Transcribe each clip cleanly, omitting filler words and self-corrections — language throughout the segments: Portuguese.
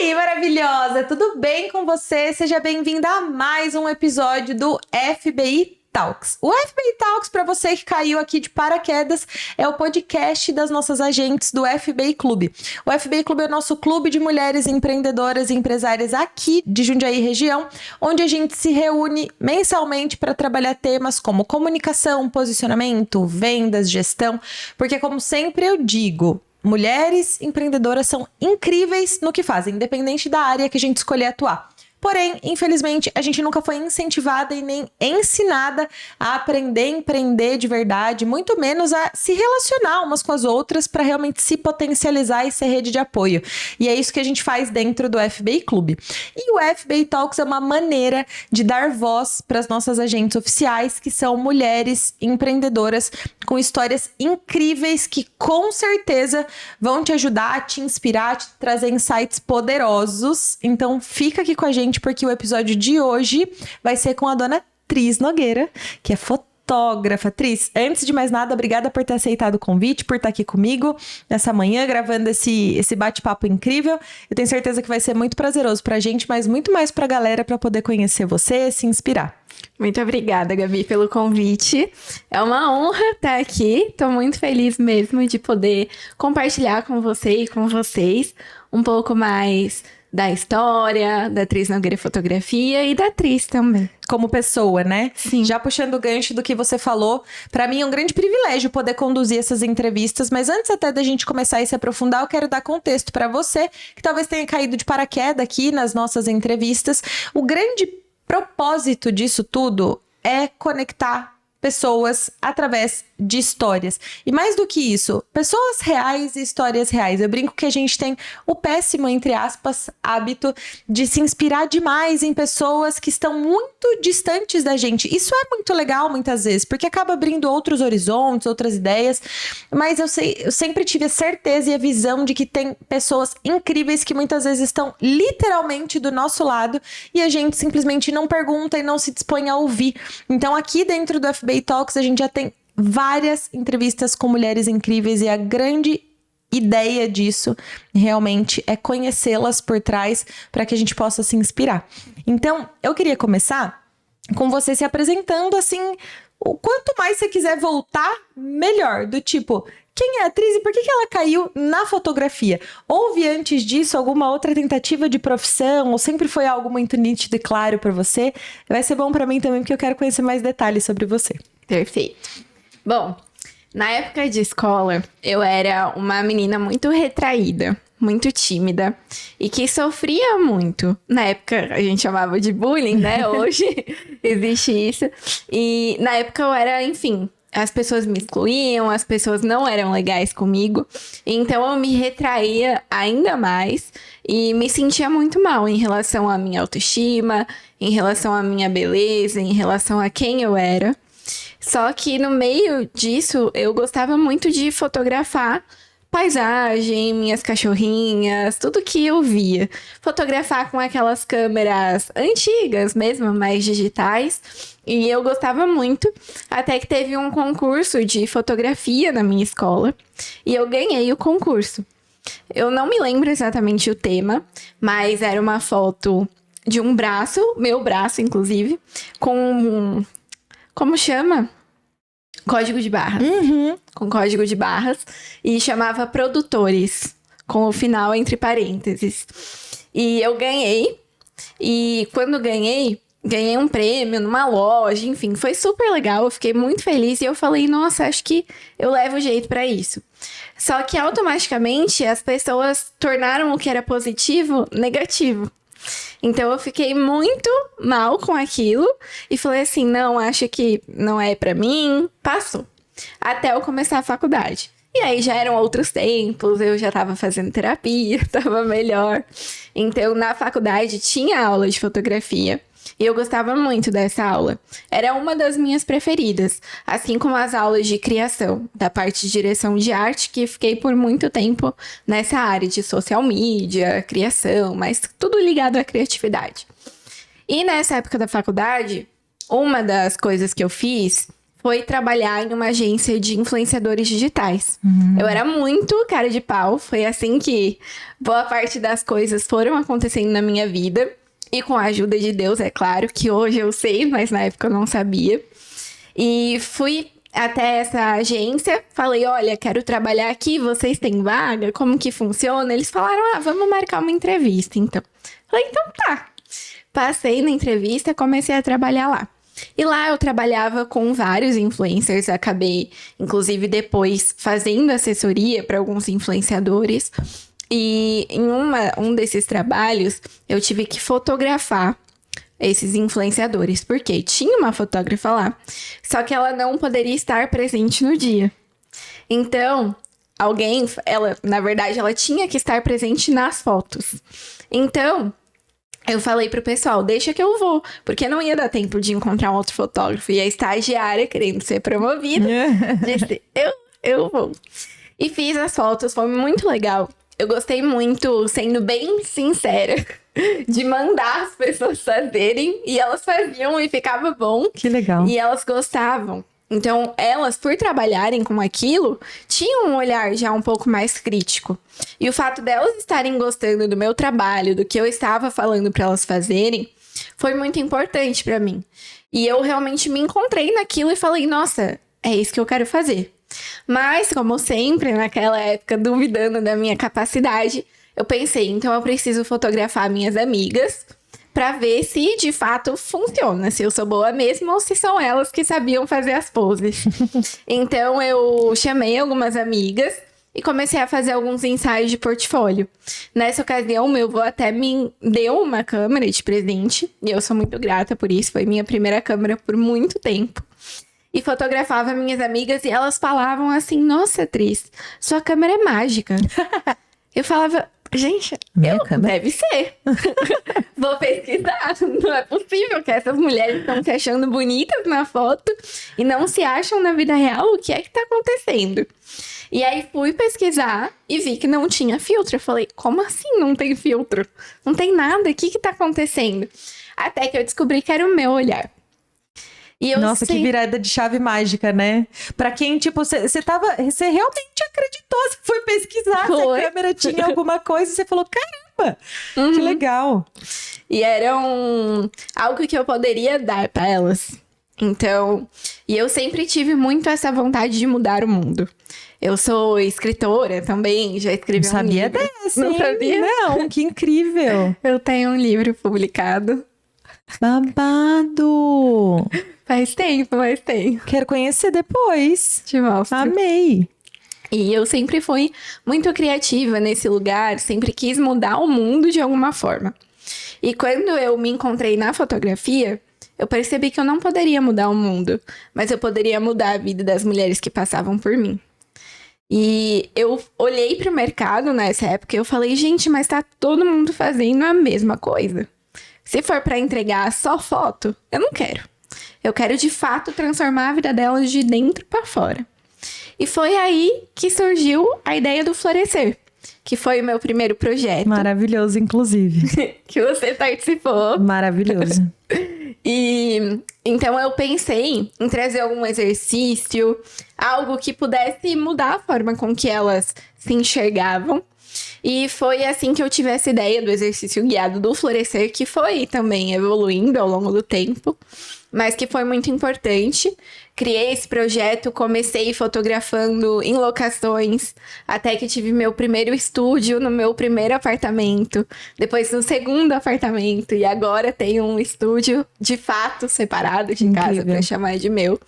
aí, maravilhosa! Tudo bem com você? Seja bem-vinda a mais um episódio do FBI Talks. O FBI Talks, para você que caiu aqui de paraquedas, é o podcast das nossas agentes do FBI Clube. O FBI Clube é o nosso clube de mulheres empreendedoras e empresárias aqui de Jundiaí região, onde a gente se reúne mensalmente para trabalhar temas como comunicação, posicionamento, vendas, gestão, porque como sempre eu digo, mulheres empreendedoras são incríveis no que fazem, independente da área que a gente escolher atuar. Porém, infelizmente, a gente nunca foi incentivada e nem ensinada a aprender a empreender de verdade, muito menos a se relacionar umas com as outras para realmente se potencializar e ser rede de apoio. E é isso que a gente faz dentro do FBI Clube. E o FBI Talks é uma maneira de dar voz para as nossas agentes oficiais, que são mulheres empreendedoras com histórias incríveis que com certeza vão te ajudar, te inspirar, te trazer insights poderosos. Então fica aqui com a gente, porque o episódio de hoje vai ser com a dona Tris Nogueira, que é fotógrafa. Tris, antes de mais nada, obrigada por ter aceitado o convite, por estar aqui comigo nessa manhã, gravando esse bate-papo incrível. Eu tenho certeza que vai ser muito prazeroso pra gente, mas muito mais pra galera, pra poder conhecer você, se inspirar. Muito obrigada, Gabi, pelo convite. É uma honra estar aqui. Tô muito feliz mesmo de poder compartilhar com você e com vocês um pouco mais da história, da Tris Nogueira Fotografia e da Tris também. Como pessoa, né? Sim. Já puxando o gancho do que você falou, pra mim é um grande privilégio poder conduzir essas entrevistas, mas antes até da gente começar e se aprofundar, eu quero dar contexto pra você, que talvez tenha caído de paraquedas aqui nas nossas entrevistas. O grande propósito disso tudo é conectar pessoas através de histórias. E mais do que isso, pessoas reais e histórias reais. Eu brinco que a gente tem o péssimo, entre aspas, hábito de se inspirar demais em pessoas que estão muito distantes da gente. Isso é muito legal muitas vezes, porque acaba abrindo outros horizontes, outras ideias. Mas eu sempre tive a certeza e a visão de que tem pessoas incríveis que muitas vezes estão literalmente do nosso lado e a gente simplesmente não pergunta e não se dispõe a ouvir. Então aqui dentro do FBI Talks a gente já tem várias entrevistas com mulheres incríveis e a grande ideia disso realmente é conhecê-las por trás para que a gente possa se inspirar. Então, eu queria começar com você se apresentando assim, o quanto mais você quiser voltar, melhor, do tipo, quem é a atriz e por que ela caiu na fotografia? Houve antes disso alguma outra tentativa de profissão ou sempre foi algo muito nítido e claro para você? Vai ser bom para mim também porque eu quero conhecer mais detalhes sobre você. Perfeito. Bom, na época de escola, eu era uma menina muito retraída, muito tímida e que sofria muito. Na época, a gente chamava de bullying, né? Hoje existe isso. E na época eu era, enfim, as pessoas me excluíam, as pessoas não eram legais comigo. Então eu me retraía ainda mais e me sentia muito mal em relação à minha autoestima, em relação à minha beleza, em relação a quem eu era. Só que no meio disso, eu gostava muito de fotografar paisagem, minhas cachorrinhas, tudo que eu via. Fotografar com aquelas câmeras antigas mesmo, mais digitais. E eu gostava muito, até que teve um concurso de fotografia na minha escola. E eu ganhei o concurso. Eu não me lembro exatamente o tema, mas era uma foto de um braço, meu braço inclusive, com... Como chama? Código de barras. Com código de barras. E chamava Produtores, com o final entre parênteses. E eu ganhei. E quando ganhei um prêmio numa loja, enfim, foi super legal. Eu fiquei muito feliz e eu falei, nossa, acho que eu levo jeito pra isso. Só que automaticamente as pessoas tornaram o que era positivo negativo. Então eu fiquei muito mal com aquilo e falei assim, não, acho que não é pra mim, passou. Até eu começar a faculdade. E aí já eram outros tempos, eu já tava fazendo terapia, tava melhor. Então na faculdade tinha aula de fotografia e eu gostava muito dessa aula. Era uma das minhas preferidas, assim como as aulas de criação, da parte de direção de arte, que fiquei por muito tempo nessa área de social media, criação, mas tudo ligado à criatividade. E nessa época da faculdade, uma das coisas que eu fiz foi trabalhar em uma agência de influenciadores digitais. Eu era muito cara de pau, foi assim que boa parte das coisas foram acontecendo na minha vida. E com a ajuda de Deus, é claro, que hoje eu sei, mas na época eu não sabia. E fui até essa agência, falei, olha, quero trabalhar aqui, vocês têm vaga? Como que funciona? Eles falaram, vamos marcar uma entrevista, então. Falei, então tá. Passei na entrevista, comecei a trabalhar lá. E lá eu trabalhava com vários influencers, acabei, inclusive, depois fazendo assessoria para alguns influenciadores. E em um desses trabalhos, eu tive que fotografar esses influenciadores, porque tinha uma fotógrafa lá, só que ela não poderia estar presente no dia. Então, na verdade, ela tinha que estar presente nas fotos. Então, eu falei pro pessoal, deixa que eu vou, porque não ia dar tempo de encontrar um outro fotógrafo. E a estagiária, querendo ser promovida, disse, eu vou. E fiz as fotos, foi muito legal. Eu gostei muito, sendo bem sincera, de mandar as pessoas fazerem. E elas faziam e ficava bom. Que legal. E elas gostavam. Então, elas, por trabalharem com aquilo, tinham um olhar já um pouco mais crítico. E o fato delas estarem gostando do meu trabalho, do que eu estava falando para elas fazerem, foi muito importante para mim. E eu realmente me encontrei naquilo e falei, nossa, é isso que eu quero fazer. Mas, como sempre, naquela época, duvidando da minha capacidade, eu pensei, então eu preciso fotografar minhas amigas para ver se de fato funciona, se eu sou boa mesmo ou se são elas que sabiam fazer as poses. Então eu chamei algumas amigas e comecei a fazer alguns ensaios de portfólio. Nessa ocasião, meu avô até me deu uma câmera de presente e eu sou muito grata por isso, foi minha primeira câmera por muito tempo. E fotografava minhas amigas e elas falavam assim, nossa, Tris, sua câmera é mágica. Eu falava, gente, deve ser. Vou pesquisar. Não é possível que essas mulheres estão se achando bonitas na foto e não se acham na vida real. O que é que tá acontecendo? E aí fui pesquisar e vi que não tinha filtro. Eu falei, como assim não tem filtro? Não tem nada, o que que tá acontecendo? Até que eu descobri que era o meu olhar. Nossa, que virada de chave mágica, né? Pra quem, tipo, você realmente acreditou, você foi pesquisar se a câmera tinha alguma coisa e você falou, caramba, que legal. E era algo que eu poderia dar pra elas. Então, e eu sempre tive muito essa vontade de mudar o mundo. Eu sou escritora também, já escrevi um livro. Não sabia dessa, Não sabia? Não, que incrível. Eu tenho um livro publicado. Babado! Faz tempo, mas tenho. Quero conhecer depois. Te mostro. Amei! E eu sempre fui muito criativa nesse lugar, sempre quis mudar o mundo de alguma forma. E quando eu me encontrei na fotografia, eu percebi que eu não poderia mudar o mundo, mas eu poderia mudar a vida das mulheres que passavam por mim. E eu olhei para o mercado nessa época e eu falei, gente, mas tá todo mundo fazendo a mesma coisa. Se for para entregar só foto, eu não quero. Eu quero, de fato, transformar a vida delas de dentro para fora. E foi aí que surgiu a ideia do Florescer, que foi o meu primeiro projeto. Maravilhoso, inclusive. Que você participou. Maravilhoso. E então eu pensei em trazer algum exercício, algo que pudesse mudar a forma com que elas se enxergavam. E foi assim que eu tive essa ideia do exercício guiado do Florescer, que foi também evoluindo ao longo do tempo, mas que foi muito importante. Criei esse projeto, comecei fotografando em locações, até que tive meu primeiro estúdio no meu primeiro apartamento, depois no segundo apartamento, e agora tenho um estúdio de fato separado de casa para chamar de meu.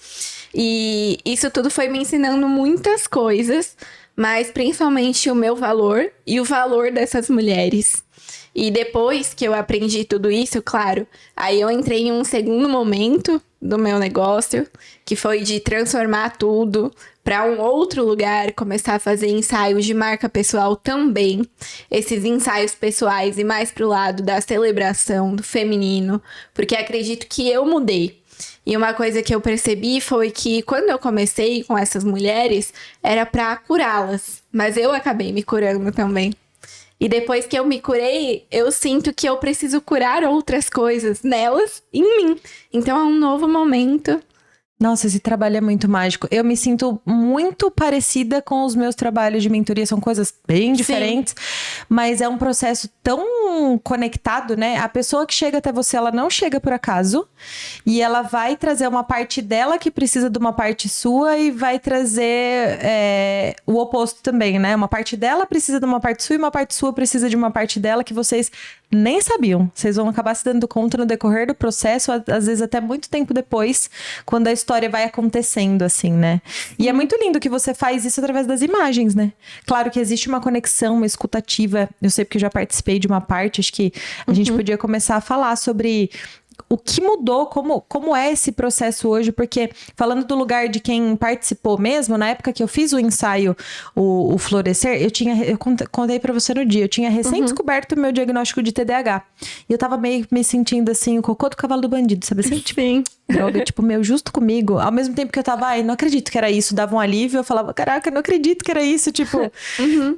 E isso tudo foi me ensinando muitas coisas, mas principalmente o meu valor e o valor dessas mulheres. E depois que eu aprendi tudo isso, claro, aí eu entrei em um segundo momento do meu negócio, que foi de transformar tudo para um outro lugar, começar a fazer ensaios de marca pessoal também. Esses ensaios pessoais e mais pro lado da celebração do feminino, porque acredito que eu mudei. E uma coisa que eu percebi foi que quando eu comecei com essas mulheres, era para curá-las. Mas eu acabei me curando também. E depois que eu me curei, eu sinto que eu preciso curar outras coisas nelas, em mim. Então é um novo momento Nossa, esse trabalho é muito mágico. Eu me sinto muito parecida com os meus trabalhos de mentoria. São coisas bem diferentes, mas é um processo tão conectado, né? A pessoa que chega até você, ela não chega por acaso. E ela vai trazer uma parte dela que precisa de uma parte sua e vai trazer o oposto também, né? Uma parte dela precisa de uma parte sua e uma parte sua precisa de uma parte dela que vocês nem sabiam. Vocês vão acabar se dando conta no decorrer do processo, às vezes até muito tempo depois, quando a história vai acontecendo, assim, né? E é muito lindo que você faz isso através das imagens, né? Claro que existe uma conexão, uma escutativa. Eu sei porque eu já participei de uma parte, acho que a gente podia começar a falar sobre o que mudou, como é esse processo hoje, porque falando do lugar de quem participou mesmo, na época que eu fiz o ensaio, o Florescer, eu contei pra você no dia, eu tinha recém-descoberto o meu diagnóstico de TDAH. E eu tava meio me sentindo assim, o cocô do cavalo do bandido, sabe assim? Tipo, droga, tipo, meu, justo comigo. Ao mesmo tempo que eu tava, não acredito que era isso, dava um alívio, eu falava, caraca, não acredito que era isso, tipo,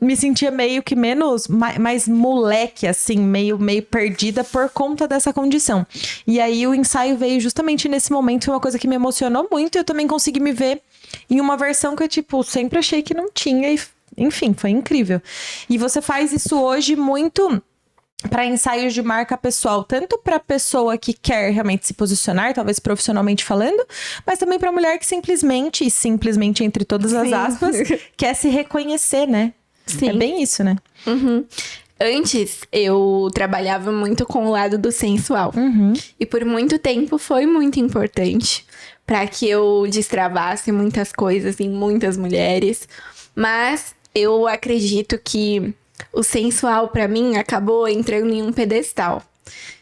me sentia meio que mais moleque, assim, meio perdida por conta dessa condição. E aí o ensaio veio justamente nesse momento, foi uma coisa que me emocionou muito e eu também consegui me ver em uma versão que eu, tipo, sempre achei que não tinha e, enfim, foi incrível. E você faz isso hoje muito para ensaios de marca pessoal, tanto para pessoa que quer realmente se posicionar, talvez profissionalmente falando, mas também para mulher que simplesmente entre todas as aspas, quer se reconhecer, né? Sim. É bem isso, né? Antes, eu trabalhava muito com o lado do sensual. E por muito tempo foi muito importante para que eu destravasse muitas coisas em muitas mulheres. Mas eu acredito que o sensual, para mim, acabou entrando em um pedestal.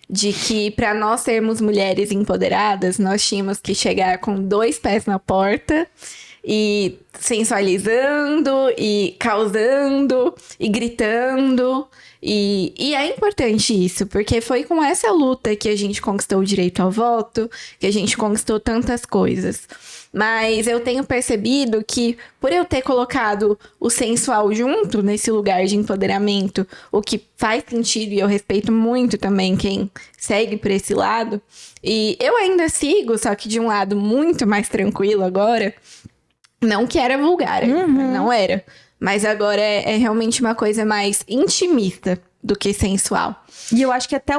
De que para nós sermos mulheres empoderadas, nós tínhamos que chegar com 2 pés na porta e sensualizando, e causando, e gritando. E é importante isso, porque foi com essa luta que a gente conquistou o direito ao voto, que a gente conquistou tantas coisas. Mas eu tenho percebido que, por eu ter colocado o sensual junto nesse lugar de empoderamento, o que faz sentido, e eu respeito muito também quem segue por esse lado, e eu ainda sigo, só que de um lado muito mais tranquilo agora. Não que era vulgar, não era. Mas agora é realmente uma coisa mais intimista do que sensual. E eu acho que até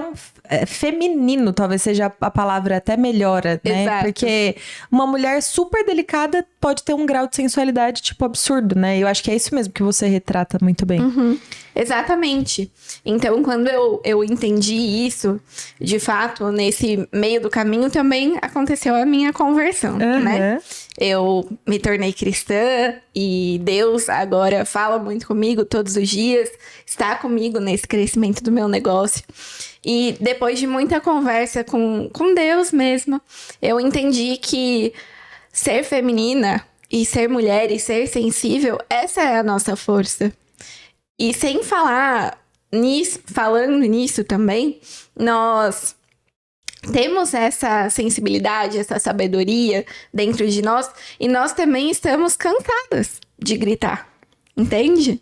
feminino, talvez seja a palavra até melhora, né? Exato. Porque uma mulher super delicada pode ter um grau de sensualidade, tipo, absurdo, né? Eu acho que é isso mesmo que você retrata muito bem. Exatamente. Então, quando eu entendi isso, de fato, nesse meio do caminho também aconteceu a minha conversão, né? Eu me tornei cristã e Deus agora fala muito comigo todos os dias, está comigo nesse crescimento do meu negócio. E depois de muita conversa com Deus mesmo, eu entendi que ser feminina e ser mulher e ser sensível, essa é a nossa força. E sem falando nisso também, nós temos essa sensibilidade, essa sabedoria dentro de nós, e nós também estamos cansadas de gritar, entende?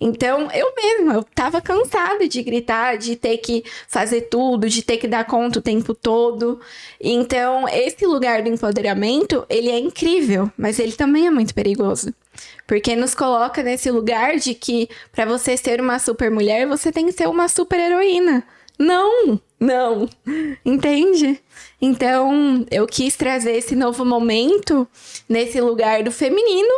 Então, eu tava cansada de gritar, de ter que fazer tudo, de ter que dar conta o tempo todo. Então, esse lugar do empoderamento, ele é incrível, mas ele também é muito perigoso. Porque nos coloca nesse lugar de que, para você ser uma super mulher, você tem que ser uma super heroína. Não, entende? Então, eu quis trazer esse novo momento nesse lugar do feminino,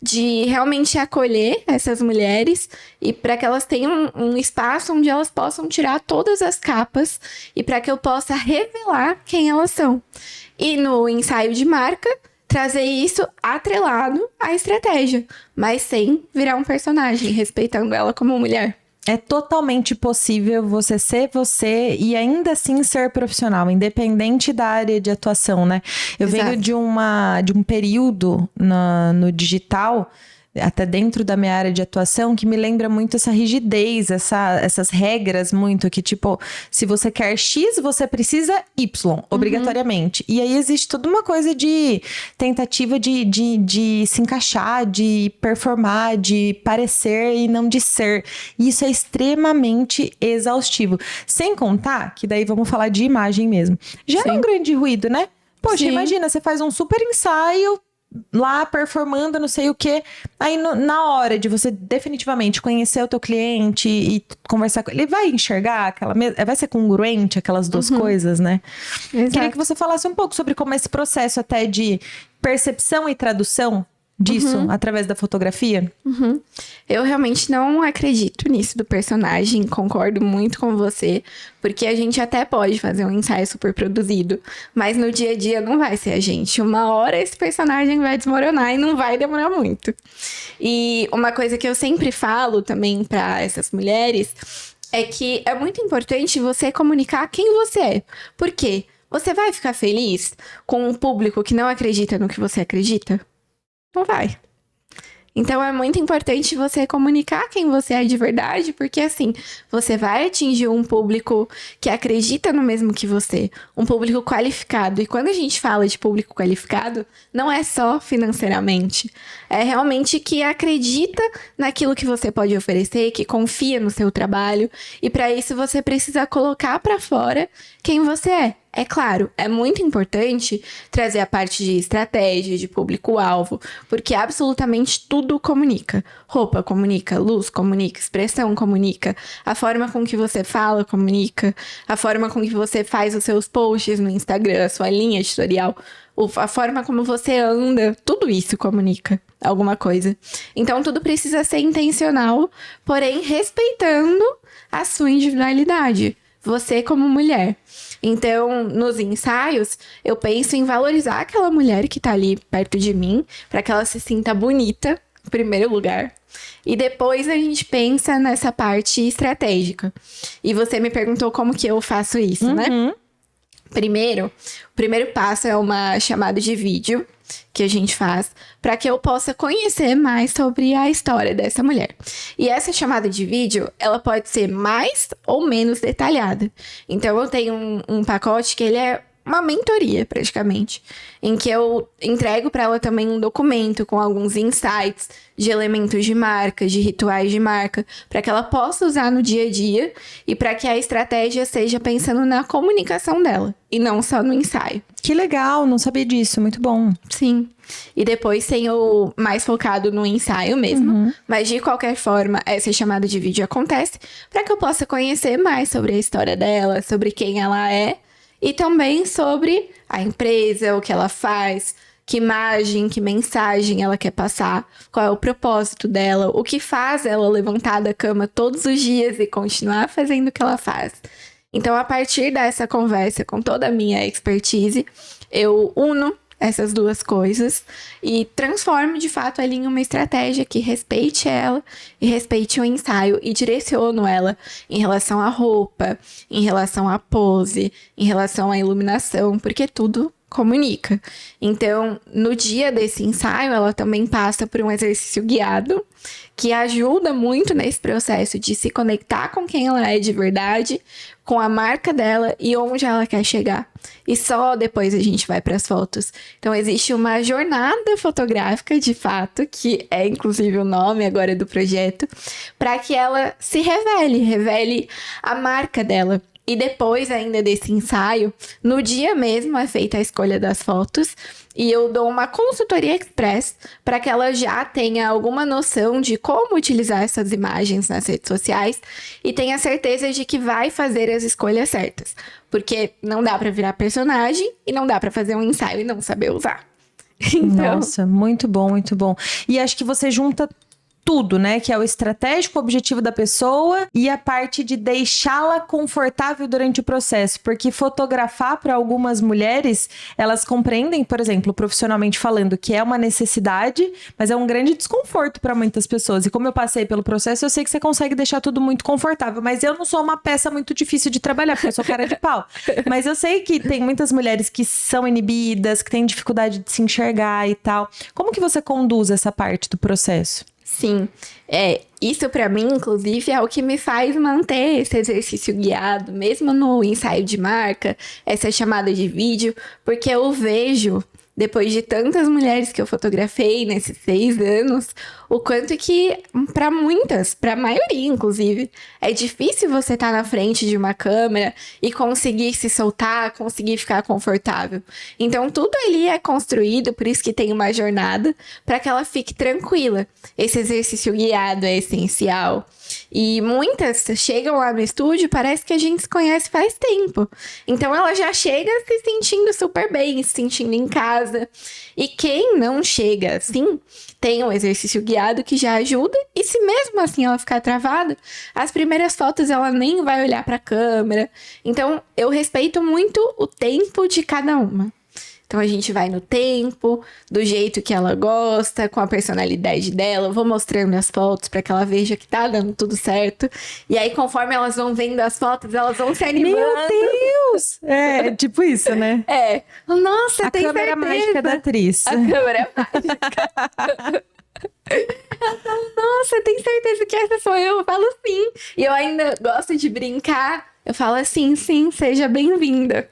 de realmente acolher essas mulheres e para que elas tenham um espaço onde elas possam tirar todas as capas e para que eu possa revelar quem elas são. E no ensaio de marca, trazer isso atrelado à estratégia, mas sem virar um personagem, respeitando ela como mulher. É totalmente possível você ser você e ainda assim ser profissional, independente da área de atuação, né? Eu venho de um período no digital, até dentro da minha área de atuação, que me lembra muito essa rigidez, essas regras muito, que tipo, se você quer X, você precisa Y, obrigatoriamente. E aí existe toda uma coisa de tentativa de se encaixar, de performar, de parecer e não de ser. E isso é extremamente exaustivo. Sem contar, que daí vamos falar de imagem mesmo. Gera um grande ruído, né? Poxa, Sim. imagina, você faz um super ensaio lá performando não sei o quê. Aí na hora de você definitivamente conhecer o teu cliente e conversar com ele, vai enxergar vai ser congruente aquelas duas coisas, né? Exato. Queria que você falasse um pouco sobre como é esse processo até de percepção e tradução disso através da fotografia. Eu realmente não acredito nisso do personagem, concordo muito com você, porque a gente até pode fazer um ensaio super produzido, mas no dia a dia não vai ser a gente. Uma hora esse personagem vai desmoronar e não vai demorar muito. E uma coisa que eu sempre falo também para essas mulheres é que é muito importante você comunicar quem você é. Por quê? Você vai ficar feliz com um público que não acredita no que você acredita? Não vai. Então é muito importante você comunicar quem você é de verdade, porque assim, você vai atingir um público que acredita no mesmo que você, um público qualificado. E quando a gente fala de público qualificado, não é só financeiramente, é realmente que acredita naquilo que você pode oferecer, que confia no seu trabalho, e para isso você precisa colocar para fora quem você é. É claro, é muito importante trazer a parte de estratégia, de público-alvo, porque absolutamente tudo comunica. Roupa comunica, luz comunica, expressão comunica, a forma com que você fala comunica, a forma com que você faz os seus posts no Instagram, a sua linha editorial, a forma como você anda, tudo isso comunica alguma coisa. Então tudo precisa ser intencional, porém respeitando a sua individualidade. Você como mulher. Então, nos ensaios, eu penso em valorizar aquela mulher que tá ali perto de mim, para que ela se sinta bonita, em primeiro lugar. E depois a gente pensa nessa parte estratégica. E você me perguntou como que eu faço isso, né? Primeiro, o primeiro passo é uma chamada de vídeo que a gente faz para que eu possa conhecer mais sobre a história dessa mulher. E essa chamada de vídeo, ela pode ser mais ou menos detalhada. Então, eu tenho um pacote que ele é uma mentoria, praticamente, em que eu entrego para ela também um documento com alguns insights de elementos de marca, de rituais de marca, para que ela possa usar no dia a dia e para que a estratégia seja pensando na comunicação dela e não só no ensaio. Que legal, não sabia disso, muito bom. Sim. E depois tem o mais focado no ensaio mesmo. Mas de qualquer forma, essa chamada de vídeo acontece para que eu possa conhecer mais sobre a história dela, sobre quem ela é e também sobre a empresa, o que ela faz, que imagem, que mensagem ela quer passar, qual é o propósito dela, o que faz ela levantar da cama todos os dias e continuar fazendo o que ela faz. Então, a partir dessa conversa com toda a minha expertise, eu uno essas duas coisas e transformo de fato ela em uma estratégia que respeite ela e respeite o ensaio e direciono ela em relação à roupa, em relação à pose, em relação à iluminação, porque tudo comunica. Então, no dia desse ensaio, ela também passa por um exercício guiado que ajuda muito nesse processo de se conectar com quem ela é de verdade, com a marca dela e onde ela quer chegar. E só depois a gente vai para as fotos. Então, existe uma jornada fotográfica, de fato, que é inclusive o nome agora do projeto, para que ela se revele a marca dela. E depois ainda desse ensaio, no dia mesmo é feita a escolha das fotos e eu dou uma consultoria express para que ela já tenha alguma noção de como utilizar essas imagens nas redes sociais e tenha certeza de que vai fazer as escolhas certas. Porque não dá para virar personagem e não dá para fazer um ensaio e não saber usar. Então... Nossa, muito bom, muito bom. E acho que você junta tudo, né? Que é o estratégico, o objetivo da pessoa e a parte de deixá-la confortável durante o processo. Porque fotografar para algumas mulheres, elas compreendem, por exemplo, profissionalmente falando, que é uma necessidade, mas é um grande desconforto para muitas pessoas. E como eu passei pelo processo, eu sei que você consegue deixar tudo muito confortável. Mas eu não sou uma peça muito difícil de trabalhar, porque eu sou cara de pau. Mas eu sei que tem muitas mulheres que são inibidas, que têm dificuldade de se enxergar e tal. Como que você conduz essa parte do processo? Sim, isso pra mim, inclusive, é o que me faz manter esse exercício guiado, mesmo no ensaio de marca, essa chamada de vídeo, porque eu vejo depois de tantas mulheres que eu fotografei nesses 6 anos, o quanto que, para muitas, para a maioria inclusive, é difícil você estar na frente de uma câmera e conseguir se soltar, conseguir ficar confortável. Então, tudo ali é construído, por isso que tem uma jornada, para que ela fique tranquila. Esse exercício guiado é essencial. E muitas chegam lá no estúdio, parece que a gente se conhece faz tempo. Então ela já chega se sentindo super bem, se sentindo em casa. E quem não chega assim, tem um exercício guiado que já ajuda. E se mesmo assim ela ficar travada, as primeiras fotos ela nem vai olhar para a câmera. Então eu respeito muito o tempo de cada uma. Então a gente vai no tempo, do jeito que ela gosta, com a personalidade dela. Eu vou mostrando as fotos para que ela veja que tá dando tudo certo. E aí, conforme elas vão vendo as fotos, elas vão se animando. Meu Deus! É, tipo isso, né? É. Nossa, tem certeza. A câmera mágica da atriz. A câmera mágica. Nossa, tem certeza que essa sou eu? Eu falo sim. E eu ainda gosto de brincar. Eu falo assim, sim, seja bem-vinda.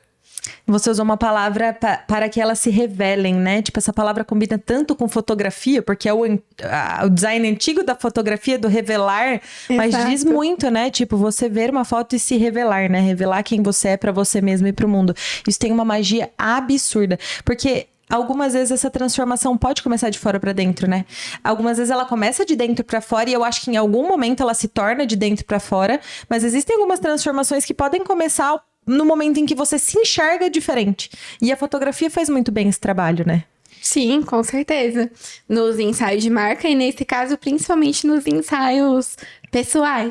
Você usou uma palavra para que elas se revelem, né? Tipo, essa palavra combina tanto com fotografia, porque é o design antigo da fotografia, do revelar, mas diz muito, né? Tipo, você ver uma foto e se revelar, né? Revelar quem você é para você mesmo e pro mundo. Isso tem uma magia absurda, porque algumas vezes essa transformação pode começar de fora para dentro, né? Algumas vezes ela começa de dentro para fora e eu acho que em algum momento ela se torna de dentro para fora, mas existem algumas transformações que podem começar no momento em que você se enxerga diferente. E a fotografia faz muito bem esse trabalho, né? Sim, com certeza. Nos ensaios de marca e nesse caso, principalmente nos ensaios pessoais.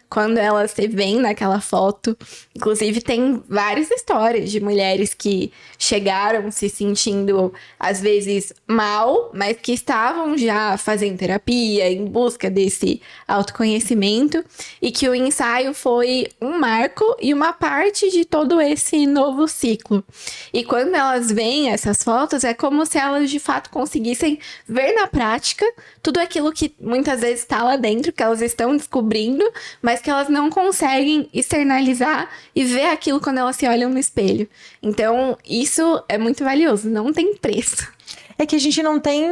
Quando elas se veem naquela foto. Inclusive, tem várias histórias de mulheres que chegaram se sentindo, às vezes, mal, mas que estavam já fazendo terapia, em busca desse autoconhecimento. E que o ensaio foi um marco e uma parte de todo esse novo ciclo. E quando elas veem essas fotos, é como se elas, de fato, conseguissem ver na prática tudo aquilo que muitas vezes está lá dentro, que elas estão descobrindo, mas que elas não conseguem externalizar e ver aquilo quando elas se olham no espelho. Então, isso é muito valioso, não tem preço. É que a gente não tem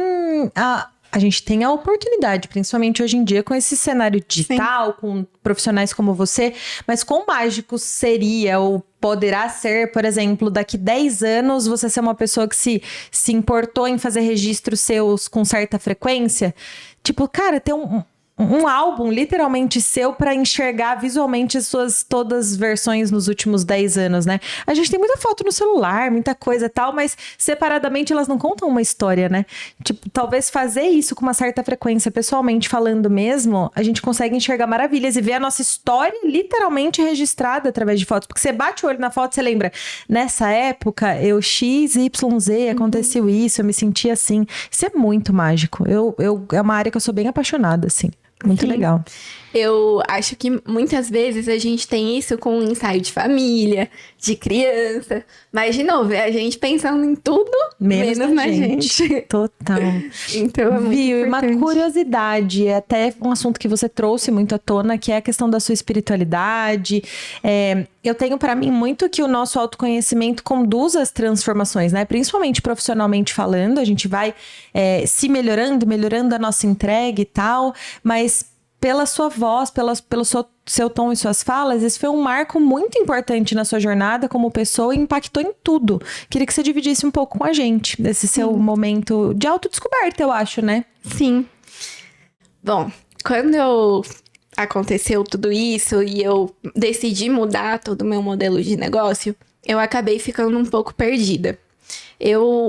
a gente tem a oportunidade, principalmente hoje em dia, com esse cenário digital, com profissionais como você, mas quão mágico seria ou poderá ser, por exemplo, daqui 10 anos, você ser uma pessoa que se importou em fazer registros seus com certa frequência? Tipo, cara, ter um álbum literalmente seu para enxergar visualmente as suas todas as versões nos últimos 10 anos, né? A gente tem muita foto no celular, muita coisa e tal, mas separadamente elas não contam uma história, né? Tipo, talvez fazer isso com uma certa frequência, pessoalmente falando mesmo, a gente consegue enxergar maravilhas e ver a nossa história literalmente registrada através de fotos. Porque você bate o olho na foto e você lembra, nessa época, eu XYZ, aconteceu isso, eu me senti assim. Isso é muito mágico. É uma área que eu sou bem apaixonada, assim. Muito legal. Eu acho que muitas vezes a gente tem isso com um ensaio de família, de criança. Mas, de novo, é a gente pensando em tudo menos na gente. Total. Então, é muito importante. Uma curiosidade, é até um assunto que você trouxe muito à tona, que é a questão da sua espiritualidade. Eu tenho para mim muito que o nosso autoconhecimento conduz às transformações, né? Principalmente profissionalmente falando, a gente vai se melhorando a nossa entrega e tal, mas pela sua voz, pelo seu tom e suas falas, esse foi um marco muito importante na sua jornada como pessoa e impactou em tudo. Queria que você dividisse um pouco com a gente desse seu momento de autodescoberta, eu acho, né? Sim. Bom, quando aconteceu tudo isso e eu decidi mudar todo o meu modelo de negócio, eu acabei ficando um pouco perdida.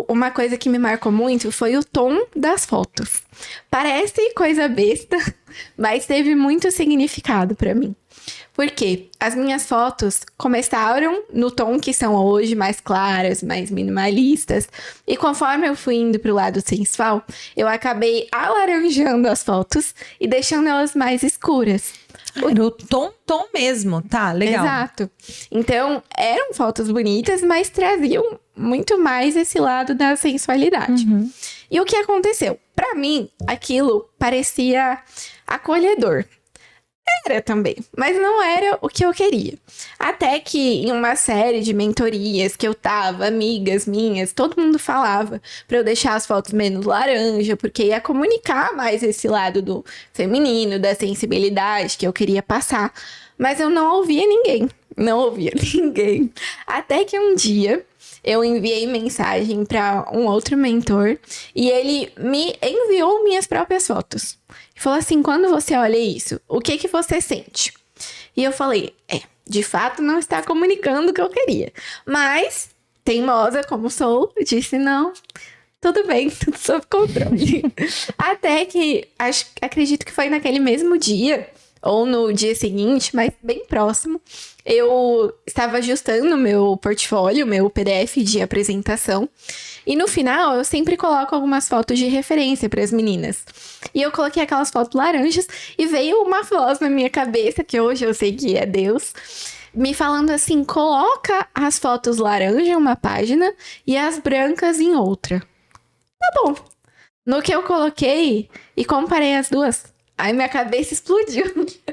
Uma coisa que me marcou muito foi o tom das fotos. Parece coisa besta, mas teve muito significado para mim. Porque as minhas fotos começaram no tom que são hoje, mais claras, mais minimalistas. E conforme eu fui indo pro lado sensual, eu acabei alaranjando as fotos e deixando elas mais escuras. O tom mesmo, tá? Legal. Exato. Então, eram fotos bonitas, mas traziam muito mais esse lado da sensualidade. E o que aconteceu? Pra mim, aquilo parecia acolhedor. era também, mas não era o que eu queria. Até que em uma série de mentorias que eu tava, amigas minhas, todo mundo falava pra eu deixar as fotos menos laranja, porque ia comunicar mais esse lado do feminino, da sensibilidade que eu queria passar. Mas eu não ouvia ninguém, não ouvia ninguém. Até que um dia eu enviei mensagem para um outro mentor e ele me enviou minhas próprias fotos. E falou assim, quando você olha isso, o que que você sente? E eu falei, de fato não está comunicando o que eu queria. Mas, teimosa como sou, disse não, tudo bem, tudo sob controle. Até que, acredito que foi naquele mesmo dia, ou no dia seguinte, mas bem próximo, eu estava ajustando meu portfólio, meu PDF de apresentação. E no final, eu sempre coloco algumas fotos de referência para as meninas. E eu coloquei aquelas fotos laranjas e veio uma voz na minha cabeça, que hoje eu sei que é Deus, me falando assim, coloca as fotos laranja em uma página e as brancas em outra. Tá bom. No que eu coloquei e comparei as duas, aí minha cabeça explodiu.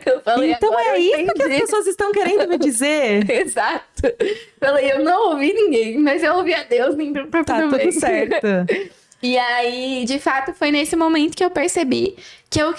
Eu falei, então é isso que as pessoas estão querendo me dizer? Exato. Falei, eu não ouvi ninguém, mas eu ouvi a Deus, então tá tudo certo. E aí, de fato, foi nesse momento que eu percebi que eu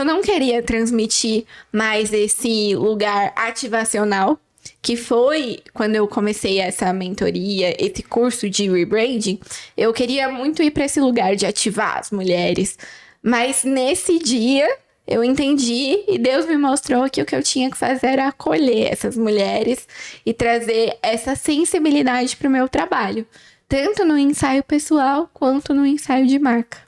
não queria transmitir mais esse lugar ativacional, que foi quando eu comecei essa mentoria, esse curso de rebranding, eu queria muito ir para esse lugar de ativar as mulheres. Mas nesse dia eu entendi e Deus me mostrou que o que eu tinha que fazer era acolher essas mulheres e trazer essa sensibilidade para o meu trabalho, tanto no ensaio pessoal quanto no ensaio de marca.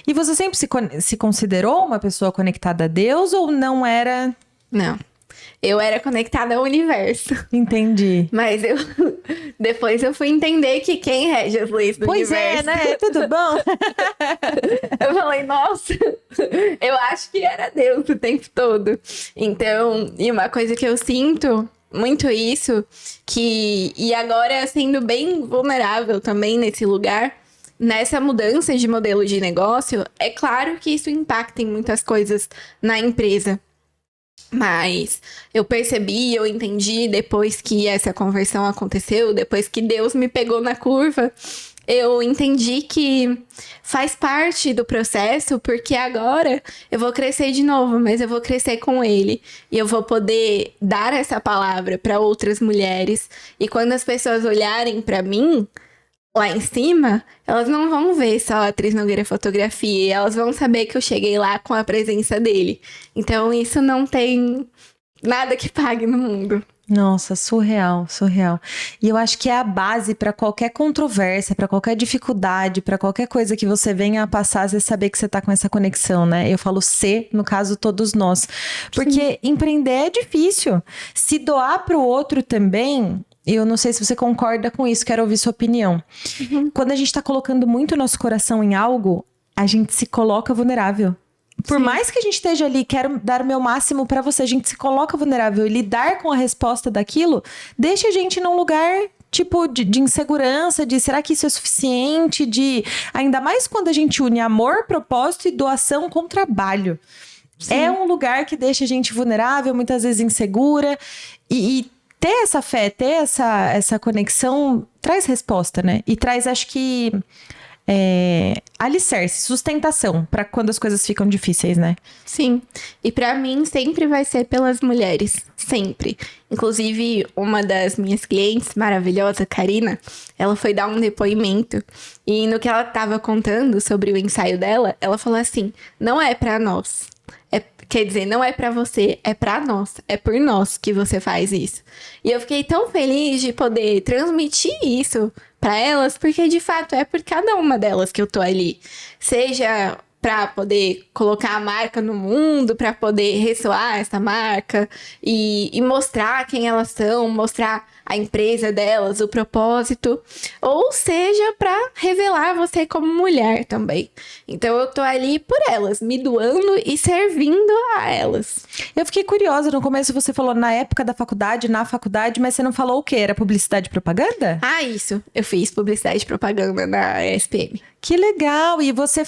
E você sempre se considerou uma pessoa conectada a Deus ou não era? Não. Eu era conectada ao universo. Entendi. Mas depois eu fui entender que quem rege as leis do universo... Pois é, né? Tudo bom? Eu falei, nossa, eu acho que era Deus o tempo todo. Então, e uma coisa que eu sinto muito isso, e agora sendo bem vulnerável também nesse lugar, nessa mudança de modelo de negócio, é claro que isso impacta em muitas coisas na empresa. Mas eu percebi, eu entendi depois que essa conversão aconteceu, depois que Deus me pegou na curva, eu entendi que faz parte do processo, porque agora eu vou crescer de novo, mas eu vou crescer com Ele. E eu vou poder dar essa palavra para outras mulheres. E quando as pessoas olharem para mim, lá em cima, elas não vão ver só a Atriz Nogueira Fotografia, elas vão saber que eu cheguei lá com a presença dele. Então, isso não tem nada que pague no mundo. Nossa, surreal, surreal. E eu acho que é a base para qualquer controvérsia, para qualquer dificuldade, para qualquer coisa que você venha a passar, você saber que você tá com essa conexão, né? Eu falo C, no caso, todos nós. Porque empreender é difícil. Se doar pro outro também... Eu não sei se você concorda com isso, quero ouvir sua opinião. Quando a gente tá colocando muito nosso coração em algo, a gente se coloca vulnerável. Por mais que a gente esteja ali, quero dar o meu máximo pra você, a gente se coloca vulnerável. E lidar com a resposta daquilo, deixa a gente num lugar, tipo, de insegurança, de será que isso é suficiente? Ainda mais quando a gente une amor, propósito e doação com trabalho. Sim. É um lugar que deixa a gente vulnerável, muitas vezes insegura. E ter essa fé, ter essa conexão, traz resposta, né? E traz, acho que, alicerce, sustentação, para quando as coisas ficam difíceis, né? Sim. E para mim, sempre vai ser pelas mulheres. Sempre. Inclusive, uma das minhas clientes, maravilhosa, Karina, ela foi dar um depoimento. E no que ela tava contando sobre o ensaio dela, ela falou assim, não é para nós. Quer dizer, não é pra você, é pra nós. É por nós que você faz isso. E eu fiquei tão feliz de poder transmitir isso pra elas, porque de fato é por cada uma delas que eu tô ali. Seja pra poder colocar a marca no mundo, pra poder ressoar essa marca e mostrar quem elas são, mostrar a empresa delas, o propósito, ou seja, pra revelar você como mulher também. Então eu tô ali por elas, me doando e servindo a elas. Eu fiquei curiosa, no começo você falou na época da faculdade, na faculdade, mas você não falou o quê? Era publicidade e propaganda? Ah, isso. Eu fiz publicidade e propaganda na SPM. Que legal! E você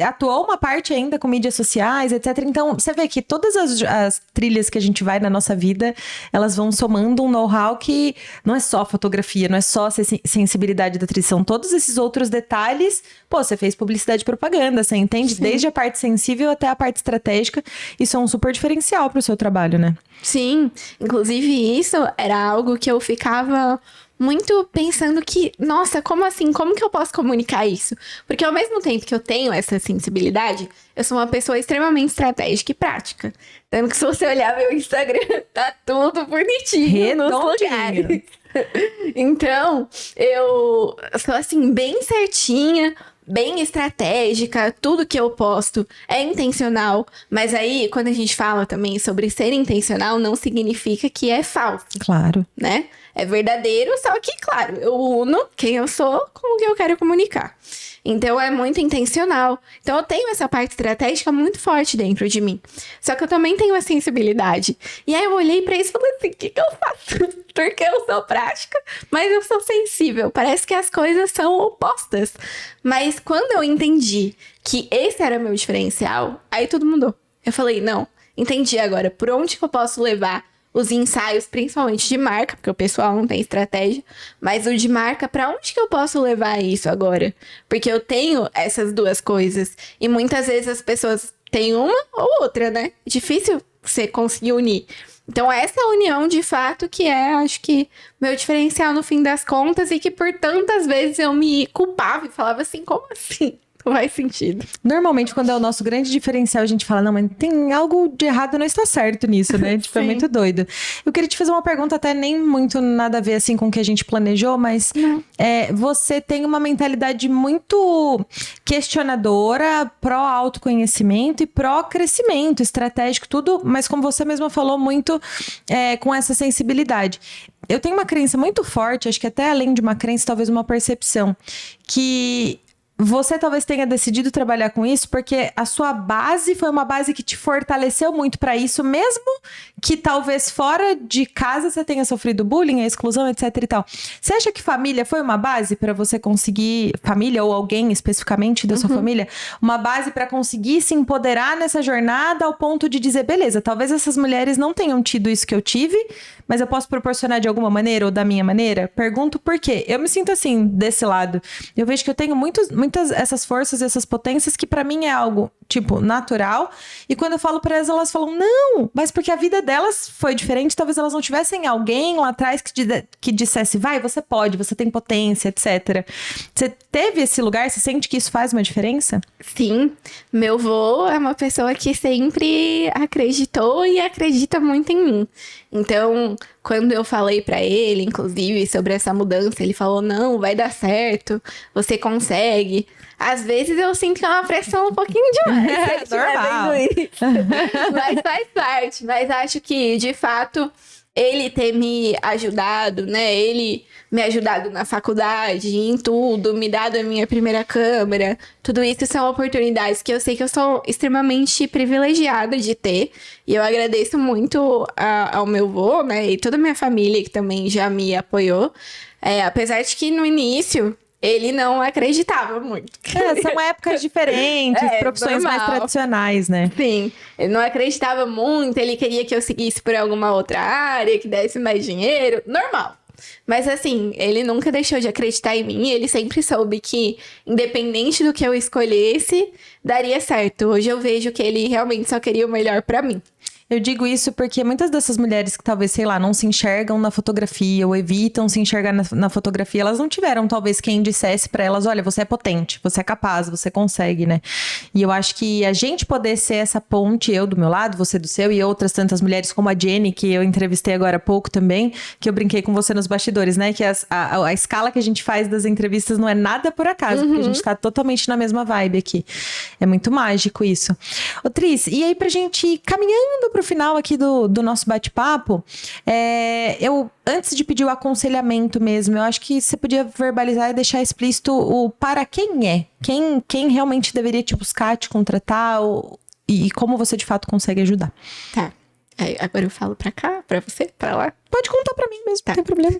atuou uma parte ainda com mídias sociais, etc. Então, você vê que todas as trilhas que a gente vai na nossa vida, elas vão somando um know-how que não é só fotografia, não é só sensibilidade da atriz, são todos esses outros detalhes. Pô, você fez publicidade e propaganda, você entende? Sim. Desde a parte sensível até a parte estratégica. Isso é um super diferencial pro seu trabalho, né? Sim, inclusive isso era algo que eu ficava muito pensando que, nossa, como assim? Como que eu posso comunicar isso? Porque ao mesmo tempo que eu tenho essa sensibilidade, eu sou uma pessoa extremamente estratégica e prática. Tanto que se você olhar meu Instagram, tá tudo bonitinho nos lugares. Então, eu sou assim, bem certinha, bem estratégica, tudo que eu posto é intencional, mas aí, quando a gente fala também sobre ser intencional, não significa que é falso. Claro. Né? É verdadeiro, só que, claro, eu uno quem eu sou com o que eu quero comunicar. Então, é muito intencional. Então, eu tenho essa parte estratégica muito forte dentro de mim. Só que eu também tenho a sensibilidade. E aí, eu olhei pra isso e falei assim, o que eu faço? Porque eu sou prática, mas eu sou sensível. Parece que as coisas são opostas. Mas quando eu entendi que esse era meu diferencial, aí tudo mudou. Eu falei, não, entendi agora por onde que eu posso levar os ensaios, principalmente de marca, porque o pessoal não tem estratégia, mas o de marca, pra onde que eu posso levar isso agora? Porque eu tenho essas duas coisas, e muitas vezes as pessoas têm uma ou outra, né? Difícil você conseguir unir. Então, essa união, de fato, que é, acho que, meu diferencial no fim das contas, e que por tantas vezes eu me culpava e falava assim, como assim? Não faz sentido. Normalmente, quando é o nosso grande diferencial, a gente fala, não, mas tem algo de errado, não está certo nisso, né? Tipo, é muito doido. Eu queria te fazer uma pergunta, até nem muito nada a ver, assim, com o que a gente planejou, mas você tem uma mentalidade muito questionadora, pró-autoconhecimento e pró-crescimento estratégico, tudo, mas como você mesma falou, muito com essa sensibilidade. Eu tenho uma crença muito forte, acho que até além de uma crença, talvez uma percepção, que você talvez tenha decidido trabalhar com isso porque a sua base foi uma base que te fortaleceu muito para isso, mesmo que talvez fora de casa você tenha sofrido bullying, a exclusão, etc e tal. Você acha que família foi uma base para você conseguir, família ou alguém especificamente da sua família, uma base para conseguir se empoderar nessa jornada ao ponto de dizer, beleza, talvez essas mulheres não tenham tido isso que eu tive, mas eu posso proporcionar de alguma maneira ou da minha maneira? Pergunto por quê. Eu me sinto assim, desse lado. Eu vejo que eu tenho muitas essas forças, essas potências que pra mim é algo, tipo, natural. E quando eu falo pra elas falam, não, mas porque a vida delas foi diferente, talvez elas não tivessem alguém lá atrás que dissesse, vai, você pode, você tem potência, etc. Você teve esse lugar? Você sente que isso faz uma diferença? Sim, meu vô é uma pessoa que sempre acreditou e acredita muito em mim. Então, quando eu falei pra ele, inclusive, sobre essa mudança, ele falou, não, vai dar certo, você consegue. Às vezes eu sinto que é uma pressão um pouquinho demais. Normal. Mas faz parte. Mas acho que, de fato, ele ter me ajudado, né? Ele me ajudado na faculdade, em tudo, me dado a minha primeira câmera. Tudo isso são oportunidades que eu sei que eu sou extremamente privilegiada de ter. E eu agradeço muito ao meu vô, né? E toda a minha família que também já me apoiou. Apesar de que no início ele não acreditava muito. São épocas diferentes, profissões mais tradicionais, né? Sim, ele não acreditava muito, ele queria que eu seguisse por alguma outra área, que desse mais dinheiro, normal. Mas assim, ele nunca deixou de acreditar em mim, ele sempre soube que, independente do que eu escolhesse, daria certo. Hoje eu vejo que ele realmente só queria o melhor pra mim. Eu digo isso porque muitas dessas mulheres que talvez, sei lá, não se enxergam na fotografia ou evitam se enxergar na fotografia, elas não tiveram talvez quem dissesse pra elas, olha, você é potente, você é capaz, você consegue, né? E eu acho que a gente poder ser essa ponte, eu do meu lado, você do seu, e outras tantas mulheres como a Jenny, que eu entrevistei agora há pouco também, que eu brinquei com você nos bastidores, né? Que a escala que a gente faz das entrevistas não é nada por acaso, porque a gente tá totalmente na mesma vibe aqui. É muito mágico isso. Ô, Tris, e aí pra gente ir caminhando pro final aqui do nosso bate-papo, eu, antes de pedir o aconselhamento mesmo, eu acho que você podia verbalizar e deixar explícito o para quem é. Quem realmente deveria te buscar, te contratar, e como você de fato consegue ajudar. Tá. Agora eu falo pra cá, pra você, pra lá. Pode contar pra mim mesmo, não tem problema.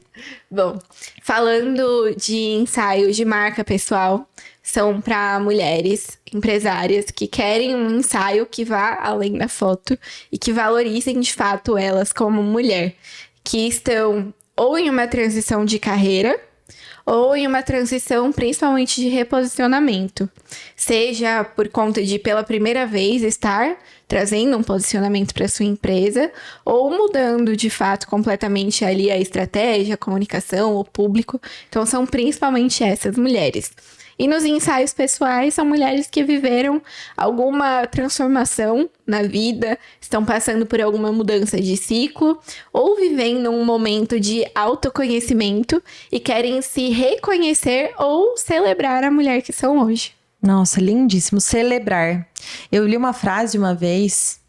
Bom, falando de ensaios de marca pessoal, são para mulheres empresárias que querem um ensaio que vá além da foto e que valorizem de fato elas como mulher, que estão ou em uma transição de carreira ou em uma transição principalmente de reposicionamento, seja por conta de pela primeira vez estar trazendo um posicionamento para sua empresa ou mudando de fato completamente ali a estratégia, a comunicação, o público. Então são principalmente essas mulheres. E nos ensaios pessoais, são mulheres que viveram alguma transformação na vida, estão passando por alguma mudança de ciclo, ou vivendo um momento de autoconhecimento e querem se reconhecer ou celebrar a mulher que são hoje. Nossa, lindíssimo. Celebrar. Eu li uma frase uma vez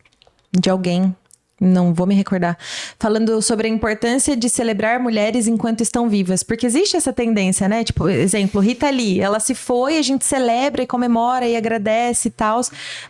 de alguém, não vou me recordar, falando sobre a importância de celebrar mulheres enquanto estão vivas. Porque existe essa tendência, né? Tipo, exemplo, Rita Lee, ela se foi, a gente celebra e comemora e agradece e tal.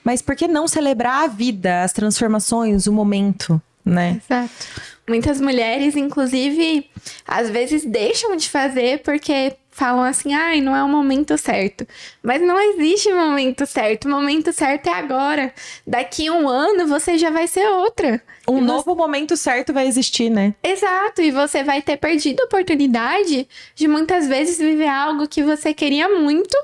Mas por que não celebrar a vida, as transformações, o momento, né? Exato. Muitas mulheres, inclusive, às vezes deixam de fazer porque falam assim, ai, não é o momento certo. Mas não existe momento certo. O momento certo é agora. Daqui a um ano, você já vai ser outra. Um novo momento certo vai existir, né? Exato. E você vai ter perdido a oportunidade de muitas vezes viver algo que você queria muito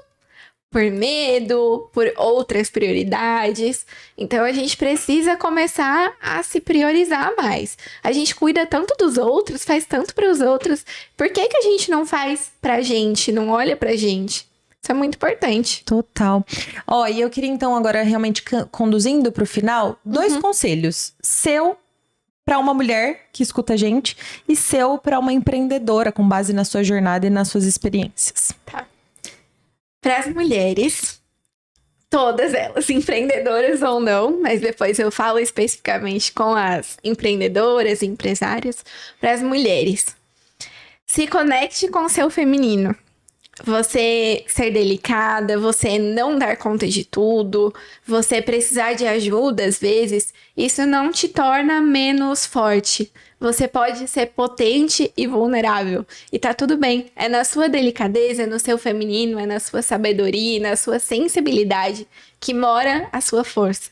por medo, por outras prioridades. Então, a gente precisa começar a se priorizar mais. A gente cuida tanto dos outros, faz tanto para os outros. Por que a gente não faz pra gente, não olha pra gente? Isso é muito importante. Total. Ó, e eu queria então agora realmente conduzindo pro final, dois conselhos. Seu para uma mulher que escuta a gente e seu para uma empreendedora com base na sua jornada e nas suas experiências. Tá. Para as mulheres, todas elas, empreendedoras ou não, mas depois eu falo especificamente com as empreendedoras e empresárias. Para as mulheres, se conecte com o seu feminino. Você ser delicada, você não dar conta de tudo, você precisar de ajuda às vezes, isso não te torna menos forte. Você pode ser potente e vulnerável. E tá tudo bem. É na sua delicadeza, é no seu feminino, é na sua sabedoria, na sua sensibilidade que mora a sua força.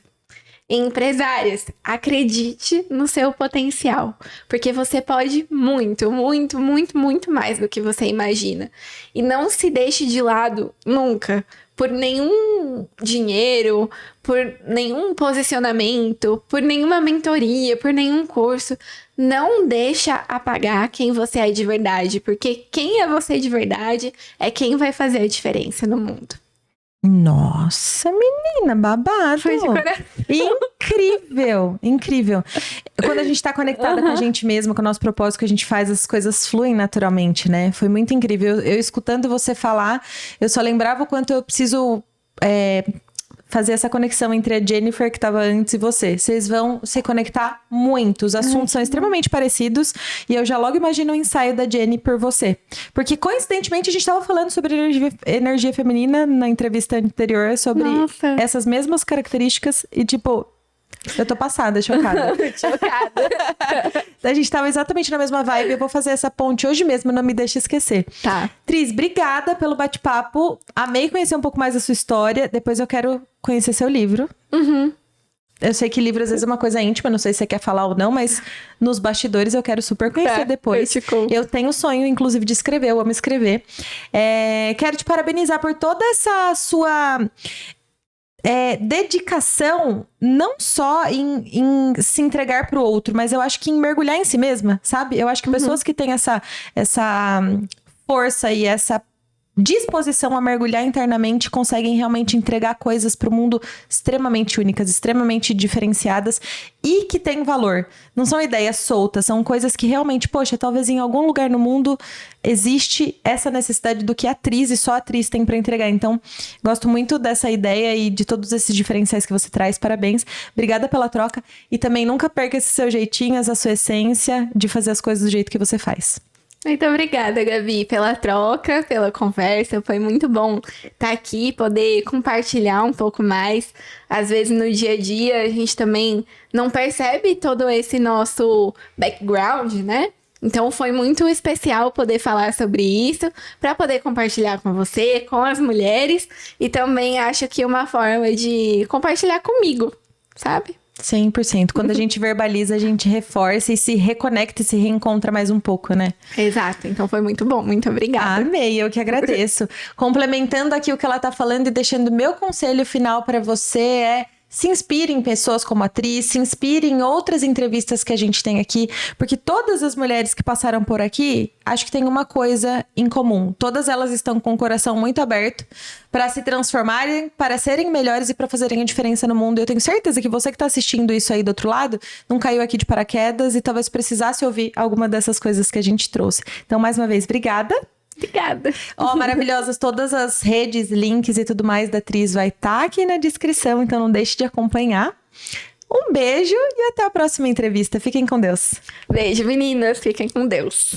Empresárias, acredite no seu potencial, porque você pode muito, muito, muito, muito mais do que você imagina. E não se deixe de lado nunca, por nenhum dinheiro, por nenhum posicionamento, por nenhuma mentoria, por nenhum curso. Não deixa apagar quem você é de verdade, porque quem é você de verdade é quem vai fazer a diferença no mundo. Nossa, menina, babado. Foi de coração. Incrível, incrível. Quando a gente tá conectada com a gente mesma, com o nosso propósito, que a gente faz, as coisas fluem naturalmente, né? Foi muito incrível. Eu escutando você falar, eu só lembrava o quanto eu preciso fazer essa conexão entre a Jennifer, que estava antes, e você. Vocês vão se conectar muito. Os assuntos são extremamente parecidos. E eu já logo imagino o ensaio da Jenny por você. Porque, coincidentemente, a gente estava falando sobre energia feminina na entrevista anterior, sobre essas mesmas características. E, tipo, eu tô passada, chocada. Chocada. A gente tava exatamente na mesma vibe. Eu vou fazer essa ponte hoje mesmo, não me deixe esquecer. Tá. Tris, obrigada pelo bate-papo. Amei conhecer um pouco mais da sua história. Depois eu quero conhecer seu livro. Eu sei que livro às vezes é uma coisa íntima, não sei se você quer falar ou não, mas nos bastidores eu quero super conhecer depois. Eu tenho sonho, inclusive, de escrever, eu amo escrever. Quero te parabenizar por toda essa sua dedicação, não só em se entregar pro outro, mas eu acho que em mergulhar em si mesma, sabe? Eu acho que pessoas que têm essa força e essa disposição a mergulhar internamente conseguem realmente entregar coisas pro mundo extremamente únicas, extremamente diferenciadas e que têm valor. Não são ideias soltas, são coisas que realmente, poxa, talvez em algum lugar no mundo existe essa necessidade do que a atriz e só a atriz tem para entregar. Então, gosto muito dessa ideia e de todos esses diferenciais que você traz. Parabéns. Obrigada pela troca. E também nunca perca esse seu jeitinho, essa sua essência de fazer as coisas do jeito que você faz. Muito obrigada, Gabi, pela troca, pela conversa. Foi muito bom estar aqui, poder compartilhar um pouco mais. Às vezes, no dia a dia, a gente também não percebe todo esse nosso background, né? Então foi muito especial poder falar sobre isso, para poder compartilhar com você, com as mulheres, e também acho que uma forma de compartilhar comigo, sabe? 100%. Quando a gente verbaliza, a gente reforça e se reconecta e se reencontra mais um pouco, né? Exato. Então foi muito bom. Muito obrigada. Amei, eu que agradeço. Complementando aqui o que ela tá falando e deixando meu conselho final para você é: se inspire em pessoas como atriz, se inspire em outras entrevistas que a gente tem aqui, porque todas as mulheres que passaram por aqui, acho que tem uma coisa em comum. Todas elas estão com o coração muito aberto para se transformarem, para serem melhores e para fazerem a diferença no mundo. Eu tenho certeza que você que tá assistindo isso aí do outro lado, não caiu aqui de paraquedas e talvez precisasse ouvir alguma dessas coisas que a gente trouxe. Então, mais uma vez, obrigada. Obrigada. Ó, maravilhosas, todas as redes, links e tudo mais da atriz vai estar aqui na descrição, então não deixe de acompanhar. Um beijo e até a próxima entrevista. Fiquem com Deus. Beijo, meninas. Fiquem com Deus.